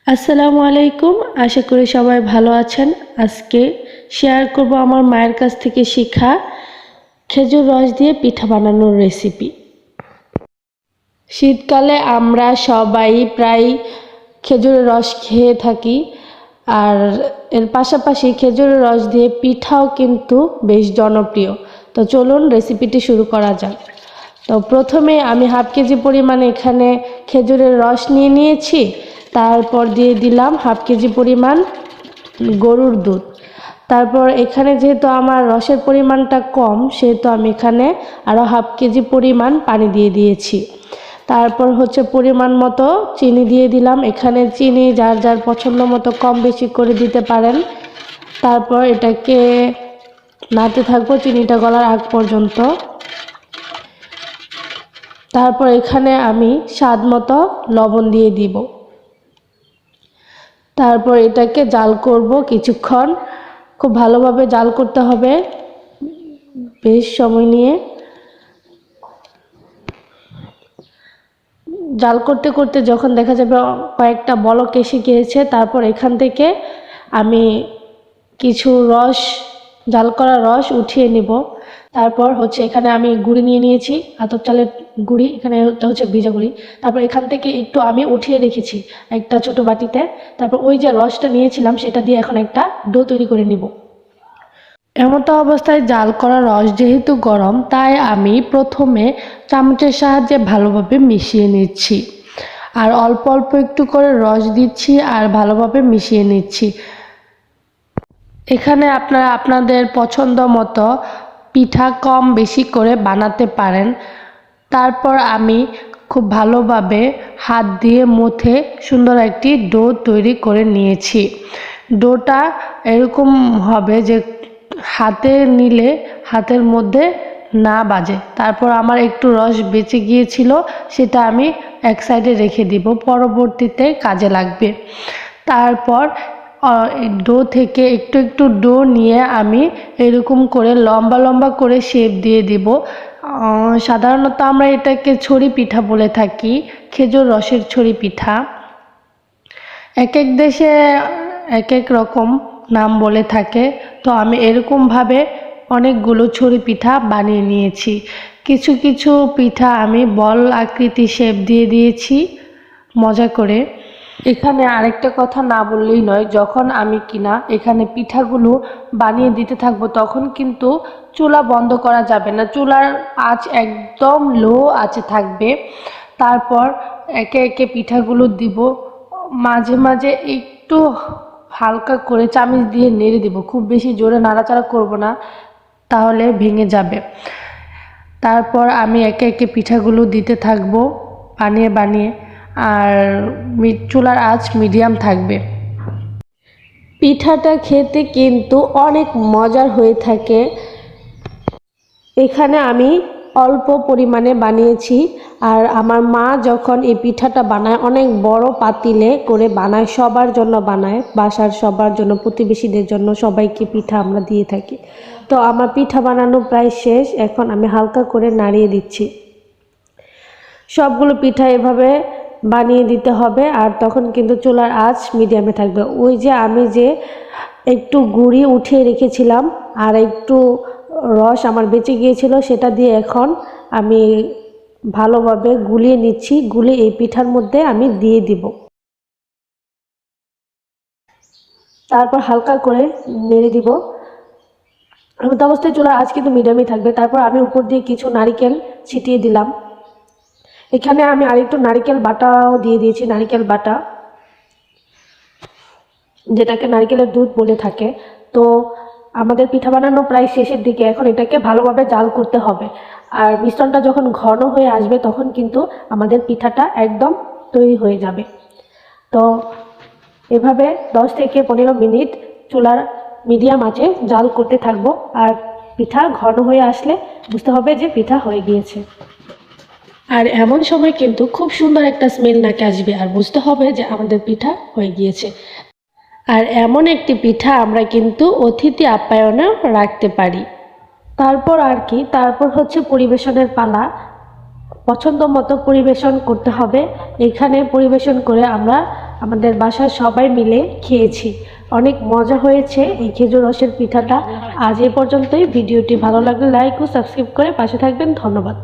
আসসালামু আলাইকুম। আশা করি সবাই ভালো আছেন। আজকে শেয়ার করব আমার মায়ের কাছ থেকে শেখা খেজুর রস দিয়ে পিঠা বানানোর রেসিপি। শীতকালে আমরা সবাই প্রায় খেজুরের রস খেয়ে থাকি, আর এর পাশাপাশি খেজুরের রস দিয়ে পিঠাও কিন্তু বেশ জনপ্রিয়। তো চলুন রেসিপিটি শুরু করা যাক। তো প্রথমে আমি হাফ কেজি পরিমাণে এখানে খেজুরের রস নিয়ে নিয়েছি। তারপর দিয়ে দিলাম হাফ কেজি পরিমাণ গরুর দুধ। তারপর এখানে যেহেতু আমার রসের পরিমাণটা কম, সেহেতু আমি এখানে আরও হাফ কেজি পরিমাণ পানি দিয়ে দিয়েছি। তারপর পরিমাণ মতো চিনি দিয়ে দিলাম। এখানে চিনি যার যার পছন্দ মতো কম বেশি করে দিতে পারেন। তারপর এটাকে নাড়তে থাকবো চিনিটা গলার আগ পর্যন্ত। তারপর এখানে আমি স্বাদ মতো লবণ দিয়ে দিব। তারপর এটাকে জাল করব কিছুক্ষণ। খুব ভালোভাবে জাল করতে হবে, বেশ সময় নিয়ে। জাল করতে করতে যখন দেখা যাবে কয়েকটা বলক এসে গিয়েছে, তারপর এখান থেকে আমি কিছু রস, জাল করা রস উঠিয়ে নিব। তারপর এখানে আমি গুঁড়ি নিয়ে নিয়েছি, আতপ চালের গুঁড়ি, এখানে ভিজা গুঁড়ি। তারপর এখান থেকে একটু আমি উঠিয়ে রেখেছি একটা ছোট বাটিতে। তারপর ওই যে রসটা নিয়েছিলাম সেটা দিয়ে এখন একটা ডো তৈরি করে নিব। এমতো অবস্থায় জাল করা রস যেহেতু গরম, তাই আমি প্রথমে চামচের সাহায্যে ভালোভাবে মিশিয়ে নিচ্ছি, আর অল্প অল্প একটু করে রস দিচ্ছি আর ভালোভাবে মিশিয়ে নিচ্ছি। এখানে আপনারা আপনাদের পছন্দ মতো পিঠা কম বেশি করে বানাতে পারেন। তারপর আমি খুব ভালোভাবে হাত দিয়ে মুথে সুন্দর একটি ডো তৈরি করে নিয়েছি। ডোটা এরকম হবে যে হাতে নিলে হাতের মধ্যে না বাজে। তারপর আমার একটু রস বেঁচে গিয়েছিল, সেটা আমি এক সাইডে রেখে দিব, পরবর্তীতে কাজে লাগবে। তারপর ডো থেকে একটু একটু ডো নিয়ে আমি এরকম করে লম্বা লম্বা করে শেপ দিয়ে দিব। সাধারণত আমরা এটাকে ছড়ি পিঠা বলে থাকি, খেজুর রসের ছড়ি পিঠা। এক এক দেশে এক এক রকম নাম বলে থাকে। তো আমি এরকমভাবে অনেকগুলো ছড়ি পিঠা বানিয়ে নিয়েছি। কিছু কিছু পিঠা আমি বল আকৃতি শেপ দিয়ে দিয়েছি মজা করে। এখানে আরেকটা কথা না বললেই নয়, যখন আমি এখানে পিঠাগুলো বানিয়ে দিতে থাকবো, তখন কিন্তু চুলা বন্ধ করা যাবে না, চুলার আঁচ একদম লো আঁচে থাকবে। তারপর একে একে পিঠাগুলো দিব, মাঝে মাঝে একটু হালকা করে চামিচ দিয়ে নেড়ে দিব, খুব বেশি জোরে নাড়াচাড়া করব না, তাহলে ভেঙে যাবে। তারপর আমি একে একে পিঠাগুলো দিতে থাকবো বানিয়ে বানিয়ে, আর চুলার আঁচ মিডিয়াম থাকবে। পিঠাটা খেতে কিন্তু অনেক মজার হয়ে থাকে। এখানে আমি অল্প পরিমাণে বানিয়েছি, আর আমার মা যখন এই পিঠাটা বানায় অনেক বড় পাতিলে করে বানায়, সবার জন্য বানায়, বাসার সবার জন্য, প্রতিবেশীদের জন্য, সবাইকে পিঠা আমরা দিয়ে থাকি। তো আমার পিঠা বানানো প্রায় শেষ, এখন আমি হালকা করে নাড়িয়ে দিচ্ছি। সবগুলো পিঠা এভাবে বানিয়ে দিতে হবে, আর তখন কিন্তু চুলার আঁচ মিডিয়ামে থাকবে। ওই যে আমি যে একটু গুঁড়ি উঠিয়ে রেখেছিলাম আর একটু রস আমার বেঁচে গিয়েছিল, সেটা দিয়ে এখন আমি ভালোভাবে গুলিয়ে নিচ্ছি। গুলিয়ে এই পিঠার মধ্যে আমি দিয়ে দিব। তারপর হালকা করে নেড়ে দিব। এমন অবস্থায় চুলার আঁচ কিন্তু মিডিয়ামে থাকবে। তারপর আমি উপর দিয়ে কিছু নারিকেল ছিটিয়ে দিলাম। এখানে আমি আরেকটু নারিকেল বাটাও দিয়ে দিয়েছি, নারিকেল বাটা, যেটাকে নারিকেলের দুধ বলে থাকে। তো আমাদের পিঠা বানানো প্রায় শেষের দিকে, এখন এটাকে ভালোভাবে জাল করতে হবে। আর মিশ্রণটা যখন ঘন হয়ে আসবে, তখন কিন্তু আমাদের পিঠাটা একদম তৈরি হয়ে যাবে। তো এভাবে 10 থেকে 15 মিনিট চুলার মিডিয়াম আঁচে জাল করতে থাকবো, আর পিঠা ঘন হয়ে আসলে বুঝতে হবে যে পিঠা হয়ে গিয়েছে। আর এমন সময় কিন্তু খুব সুন্দর একটা স্মেল নাকে আসবে, আর বুঝতে হবে যে আমাদের পিঠা হয়ে গিয়েছে। আর এমন একটি পিঠা আমরা কিন্তু অতিথি আপ্যায়নে রাখতে পারি। তারপর তারপর পরিবেশনের পালা। পছন্দ মতো পরিবেশন করতে হবে। এখানে পরিবেশন করে আমরা আমাদের বাসার সবাই মিলে খেয়েছি। অনেক মজা হয়েছে এই খেজুর রসের পিঠাটা। আজ এ পর্যন্তই। ভিডিওটি ভালো লাগলে লাইক ও সাবস্ক্রাইব করে পাশে থাকবেন। ধন্যবাদ।